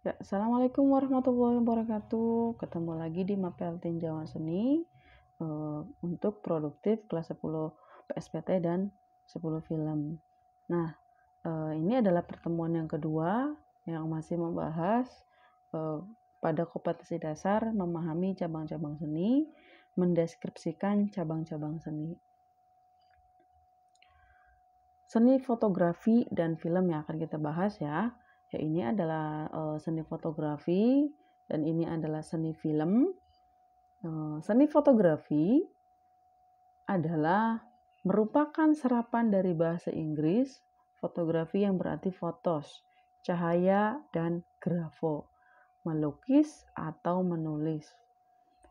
Ya, Assalamualaikum warahmatullahi wabarakatuh. Ketemu lagi di Mapel Tinjauan Seni untuk produktif kelas 10 PSPT dan 10 film. Nah, ini adalah pertemuan yang kedua yang masih membahas pada kompetensi dasar memahami cabang-cabang seni, mendeskripsikan cabang-cabang seni. Seni fotografi dan film yang akan kita bahas ya. Ya, ini adalah seni fotografi dan ini adalah seni film. Seni fotografi adalah merupakan serapan dari bahasa Inggris fotografi yang berarti fotos, cahaya, dan grafo, melukis atau menulis.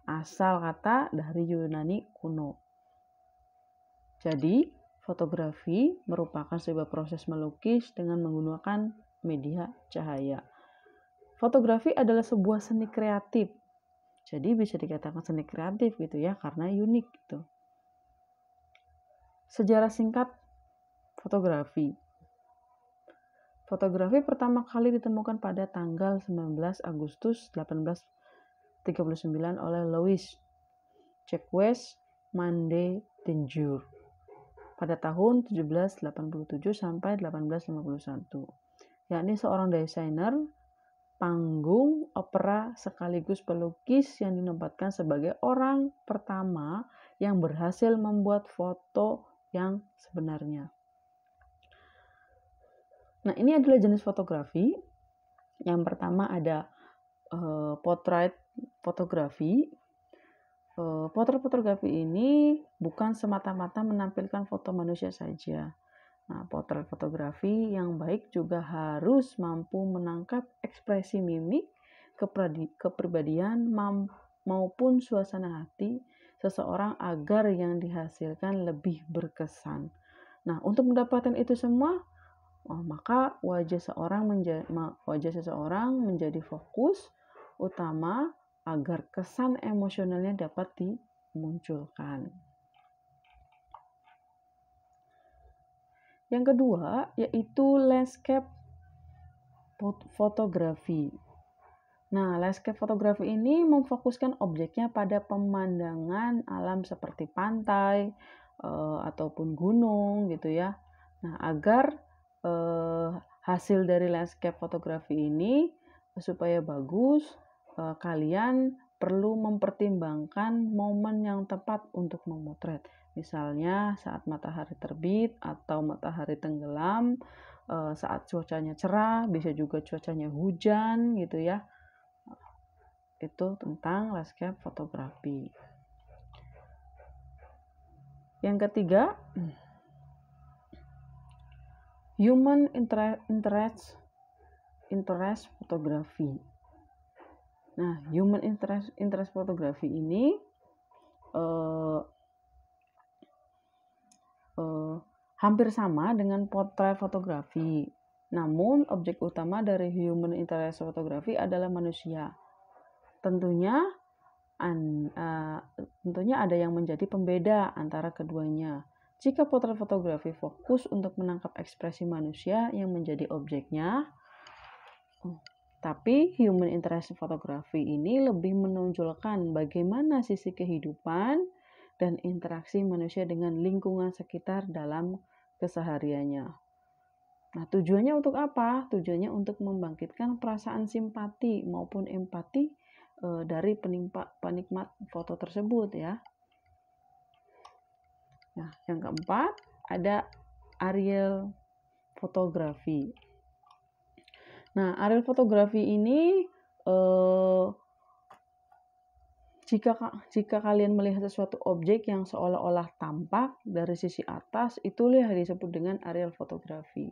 Asal kata dari Yunani kuno. Jadi, fotografi merupakan sebuah proses melukis dengan menggunakan media cahaya. Fotografi adalah sebuah seni kreatif. Jadi bisa dikatakan seni kreatif gitu ya, karena unik gitu. Sejarah singkat fotografi. Fotografi pertama kali ditemukan pada tanggal 19 Agustus 1839 oleh Louis Jacques Mande Denjour pada tahun 1787 sampai 1851, yakni seorang desainer panggung, opera, sekaligus pelukis yang dinobatkan sebagai orang pertama yang berhasil membuat foto yang sebenarnya. Nah, ini adalah jenis fotografi. Yang pertama ada portrait fotografi. Potret fotografi ini bukan semata-mata menampilkan foto manusia saja. Nah, potret fotografi yang baik juga harus mampu menangkap ekspresi mimik, kepribadian, maupun suasana hati seseorang agar yang dihasilkan lebih berkesan. Nah, untuk mendapatkan itu semua, maka wajah seseorang menjadi fokus utama agar kesan emosionalnya dapat dimunculkan. Yang kedua yaitu landscape fotografi. Nah, landscape fotografi ini memfokuskan objeknya pada pemandangan alam seperti pantai ataupun gunung gitu ya. Nah, agar hasil dari landscape fotografi ini supaya bagus, kalian perlu mempertimbangkan momen yang tepat untuk memotret. Misalnya saat matahari terbit atau matahari tenggelam, saat cuacanya cerah, bisa juga cuacanya hujan gitu ya. Itu tentang landscape fotografi. Yang ketiga, human interest fotografi. Nah, human interest fotografi ini hampir sama dengan potret fotografi. Namun, objek utama dari human interest fotografi adalah manusia. Tentunya ada yang menjadi pembeda antara keduanya. Jika potret fotografi fokus untuk menangkap ekspresi manusia yang menjadi objeknya, tapi human interest fotografi ini lebih menonjolkan bagaimana sisi kehidupan dan interaksi manusia dengan lingkungan sekitar dalam kesehariannya. Nah, tujuannya untuk apa? Tujuannya untuk membangkitkan perasaan simpati maupun empati dari penikmat foto tersebut ya. Nah, yang keempat ada aerial fotografi. Nah, aerial fotografi ini jika kalian melihat sesuatu objek yang seolah-olah tampak dari sisi atas, itulah yang disebut dengan aerial fotografi.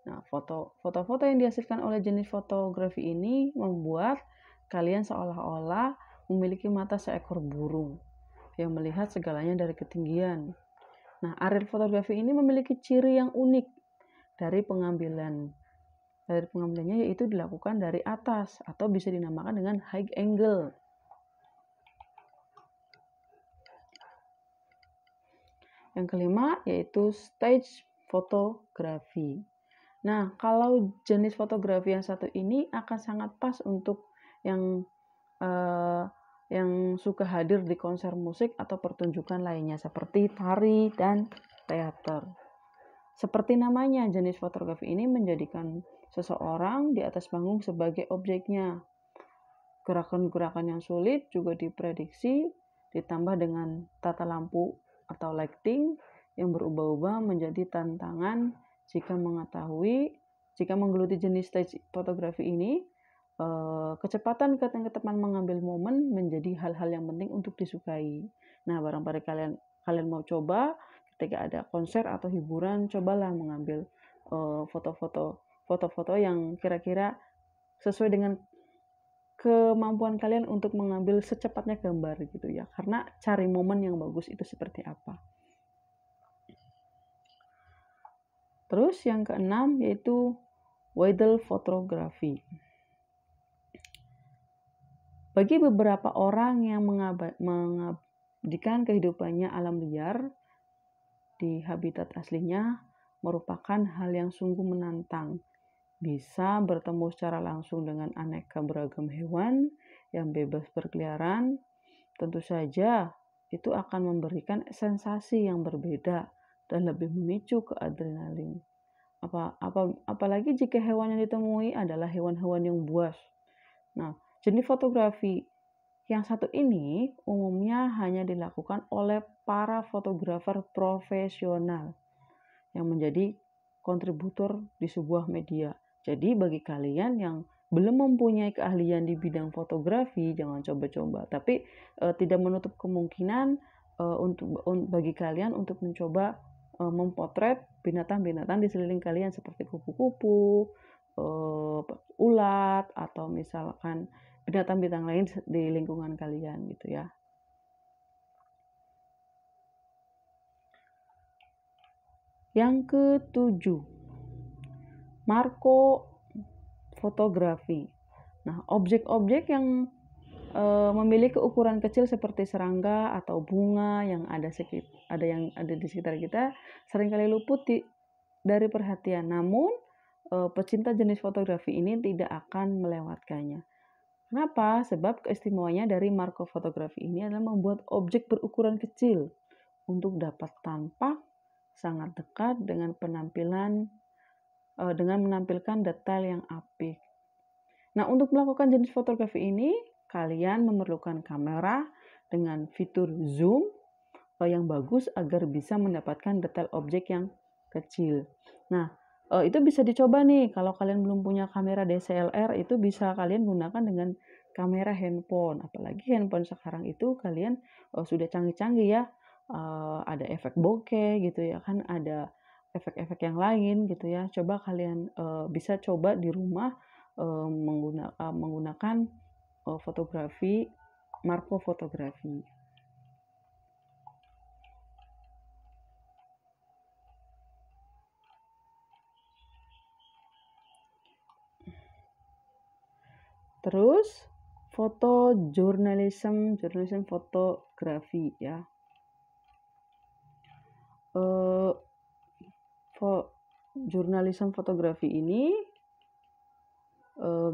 Nah, foto-foto yang dihasilkan oleh jenis fotografi ini membuat kalian seolah-olah memiliki mata seekor burung yang melihat segalanya dari ketinggian. Nah, aerial fotografi ini memiliki ciri yang unik dari pengambilannya, yaitu dilakukan dari atas atau bisa dinamakan dengan high angle. Yang kelima yaitu stage fotografi. Nah, kalau jenis fotografi yang satu ini akan sangat pas untuk yang, eee, yang suka hadir di konser musik atau pertunjukan lainnya seperti tari dan teater. Seperti namanya, jenis fotografi ini menjadikan seseorang di atas panggung sebagai objeknya. Gerakan-gerakan yang sulit juga diprediksi, ditambah dengan tata lampu atau lighting yang berubah-ubah menjadi tantangan jika menggeluti jenis stage fotografi ini, kecepatan dan ketepatan mengambil momen menjadi hal-hal yang penting untuk disukai. Nah, barangkali kalian kalian mau coba ketika ada konser atau hiburan, cobalah mengambil foto-foto yang kira-kira sesuai dengan kemampuan kalian untuk mengambil secepatnya gambar gitu ya. Karena cari momen yang bagus itu seperti apa. Terus yang keenam yaitu widal photography. Bagi beberapa orang yang mengabdikan kehidupannya alam liar di habitat aslinya merupakan hal yang sungguh menantang. Bisa bertemu secara langsung dengan aneka beragam hewan yang bebas berkeliaran, tentu saja itu akan memberikan sensasi yang berbeda dan lebih memicu ke adrenalin. Apalagi jika hewan yang ditemui adalah hewan-hewan yang buas. Nah, jenis fotografi yang satu ini umumnya hanya dilakukan oleh para fotografer profesional yang menjadi kontributor di sebuah media. Jadi bagi kalian yang belum mempunyai keahlian di bidang fotografi, jangan coba-coba. Tapi tidak menutup kemungkinan bagi kalian untuk mencoba memotret binatang-binatang di sekeliling kalian seperti kupu-kupu, ulat, atau misalkan binatang-binatang lain di lingkungan kalian gitu ya. Yang ketujuh, makro fotografi. Nah, objek-objek yang memiliki ukuran kecil seperti serangga atau bunga yang ada di sekitar kita seringkali luput dari perhatian. Namun, pecinta jenis fotografi ini tidak akan melewatkannya. Kenapa? Sebab keistimewaannya dari makro fotografi ini adalah membuat objek berukuran kecil untuk dapat tampak sangat dekat dengan menampilkan detail yang apik. Nah, untuk melakukan jenis fotografi ini, kalian memerlukan kamera dengan fitur zoom yang bagus agar bisa mendapatkan detail objek yang kecil. Nah, itu bisa dicoba nih. Kalau kalian belum punya kamera DSLR, itu bisa kalian gunakan dengan kamera handphone. Apalagi handphone sekarang itu kalian sudah canggih-canggih ya. Ada efek bokeh gitu ya kan, ada efek-efek yang lain gitu ya. Coba kalian bisa coba di rumah menggunakan makro fotografi. Terus jurnalisme fotografi ya. Jurnalisme fotografi ini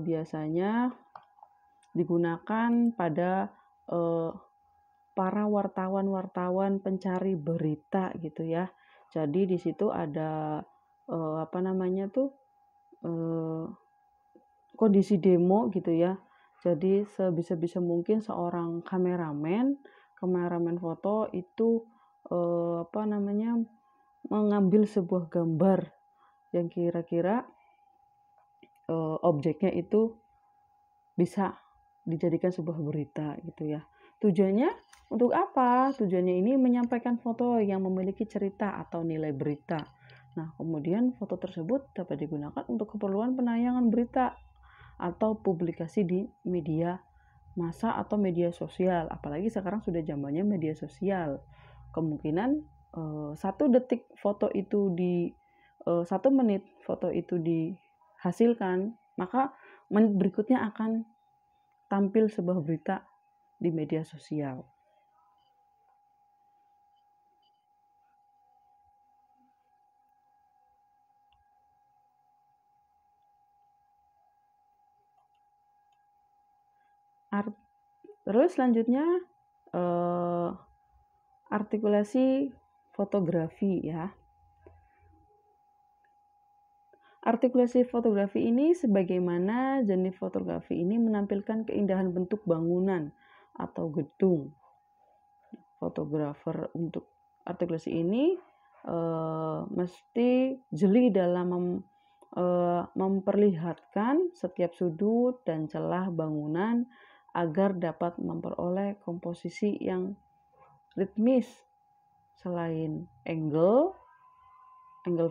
biasanya digunakan pada para wartawan-wartawan pencari berita gitu ya. Jadi di situ ada kondisi demo gitu ya. Jadi sebisa mungkin seorang kameramen foto itu mengambil sebuah gambar yang kira-kira objeknya itu bisa dijadikan sebuah berita gitu ya. Tujuannya untuk apa? Tujuannya ini menyampaikan foto yang memiliki cerita atau nilai berita. Nah, kemudian foto tersebut dapat digunakan untuk keperluan penayangan berita atau publikasi di media massa atau media sosial. Apalagi sekarang sudah zamannya media sosial. Kemungkinan 1 detik foto itu 1 menit foto itu dihasilkan, maka menit berikutnya akan tampil sebuah berita di media sosial. Terus selanjutnya artikulasi fotografi ya. Artikulasi fotografi ini sebagaimana jenis fotografi ini menampilkan keindahan bentuk bangunan atau gedung. Fotografer untuk artikulasi ini mesti jeli dalam memperlihatkan setiap sudut dan celah bangunan agar dapat memperoleh komposisi yang ritmis. Selain angle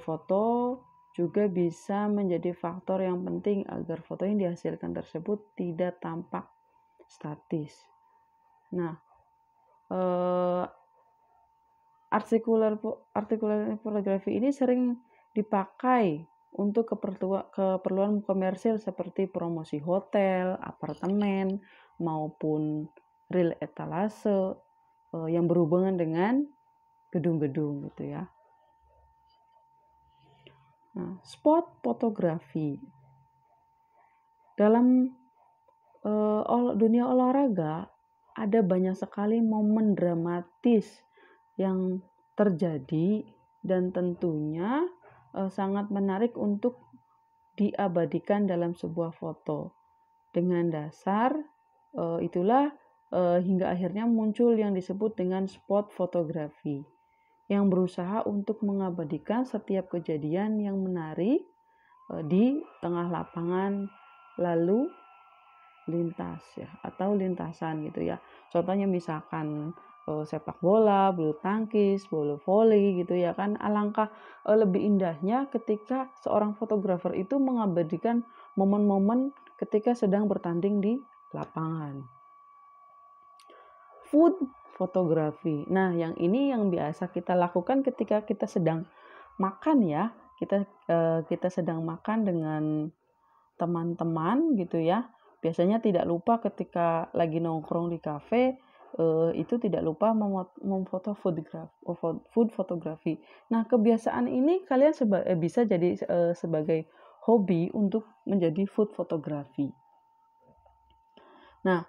foto juga bisa menjadi faktor yang penting agar foto yang dihasilkan tersebut tidak tampak statis. Nah, artikular fotografi ini sering dipakai untuk keperluan komersil seperti promosi hotel, apartemen, maupun real etalase yang berhubungan dengan gedung-gedung gitu ya. Nah, spot fotografi. Dalam dunia olahraga ada banyak sekali momen dramatis yang terjadi dan tentunya sangat menarik untuk diabadikan dalam sebuah foto. Dengan dasar itulah hingga akhirnya muncul yang disebut dengan spot fotografi yang berusaha untuk mengabadikan setiap kejadian yang menarik di tengah lapangan lalu lintas ya atau lintasan gitu ya. Contohnya misalkan sepak bola, bulu tangkis, bola voli gitu ya kan. Alangkah lebih indahnya ketika seorang fotografer itu mengabadikan momen-momen ketika sedang bertanding di lapangan. Food fotografi. Nah, yang ini yang biasa kita lakukan ketika kita sedang makan ya. Kita sedang makan dengan teman-teman gitu ya. Biasanya tidak lupa ketika lagi nongkrong di kafe itu tidak lupa memfoto food fotografi. Nah, kebiasaan ini kalian bisa jadi sebagai hobi untuk menjadi food fotografi. Nah,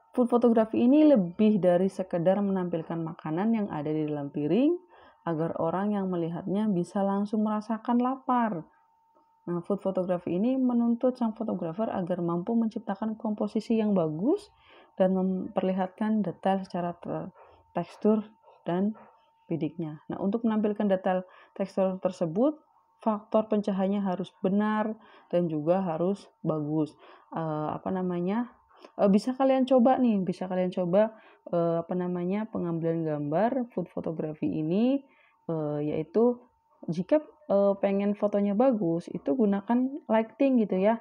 food fotografi ini lebih dari sekedar menampilkan makanan yang ada di dalam piring agar orang yang melihatnya bisa langsung merasakan lapar. Nah, food fotografi ini menuntut sang fotografer agar mampu menciptakan komposisi yang bagus dan memperlihatkan detail secara tekstur dan bidiknya. Nah, untuk menampilkan detail tekstur tersebut, faktor pencahayaannya harus benar dan juga harus bagus. Bisa kalian coba pengambilan gambar food fotografi ini yaitu jika pengen fotonya bagus itu gunakan lighting gitu ya.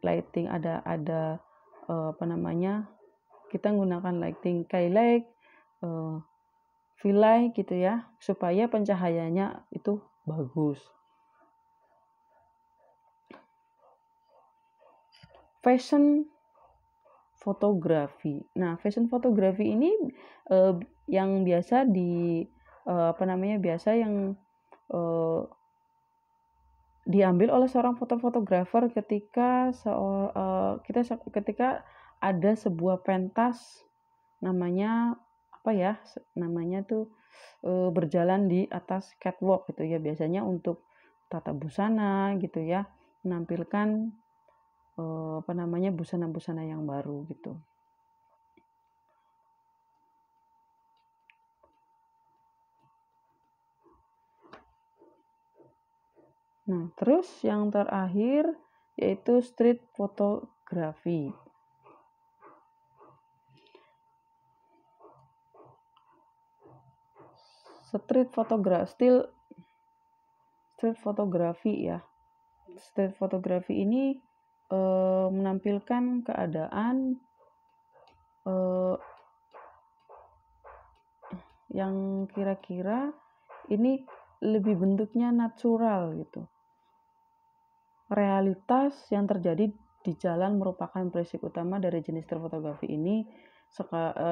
Lighting ada kita gunakan lighting Kailek, V-Light gitu ya supaya pencahayaannya itu bagus. Fashion fotografi. Nah, fashion fotografi ini yang biasa diambil oleh seorang fotografer ketika ada sebuah pentas namanya berjalan di atas catwalk gitu ya, biasanya untuk tata busana gitu ya, menampilkan busana-busana yang baru gitu. Nah, terus yang terakhir yaitu street photography. Street photography ya. Street photography ini menampilkan keadaan yang kira-kira ini lebih bentuknya natural gitu. Realitas yang terjadi di jalan merupakan prinsip utama dari jenis street photography ini.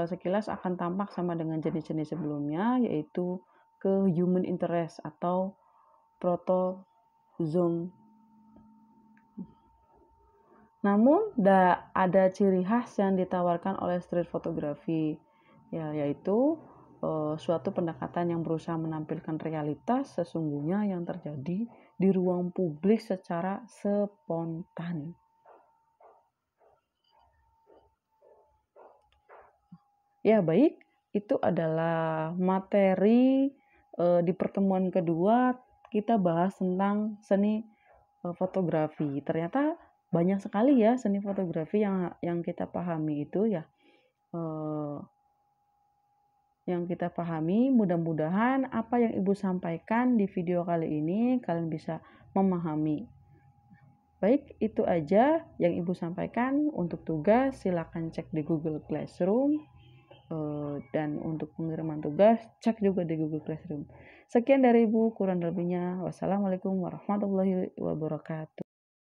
Sekilas akan tampak sama dengan jenis-jenis sebelumnya, yaitu ke human interest atau proto zoom. Namun, ada ciri khas yang ditawarkan oleh street photography, ya, yaitu suatu pendekatan yang berusaha menampilkan realitas sesungguhnya yang terjadi di ruang publik secara spontan. Ya, baik, itu adalah materi di pertemuan kedua kita bahas tentang seni fotografi. Ternyata banyak sekali ya seni fotografi yang kita pahami itu ya. eh, yang kita pahami, mudah-mudahan apa yang Ibu sampaikan di video kali ini kalian bisa memahami. Baik, itu aja yang Ibu sampaikan. Untuk tugas silakan cek di Google Classroom. Dan untuk pengiriman tugas cek juga di Google Classroom. Sekian dari Ibu, kurang lebihnya wassalamualaikum warahmatullahi wabarakatuh.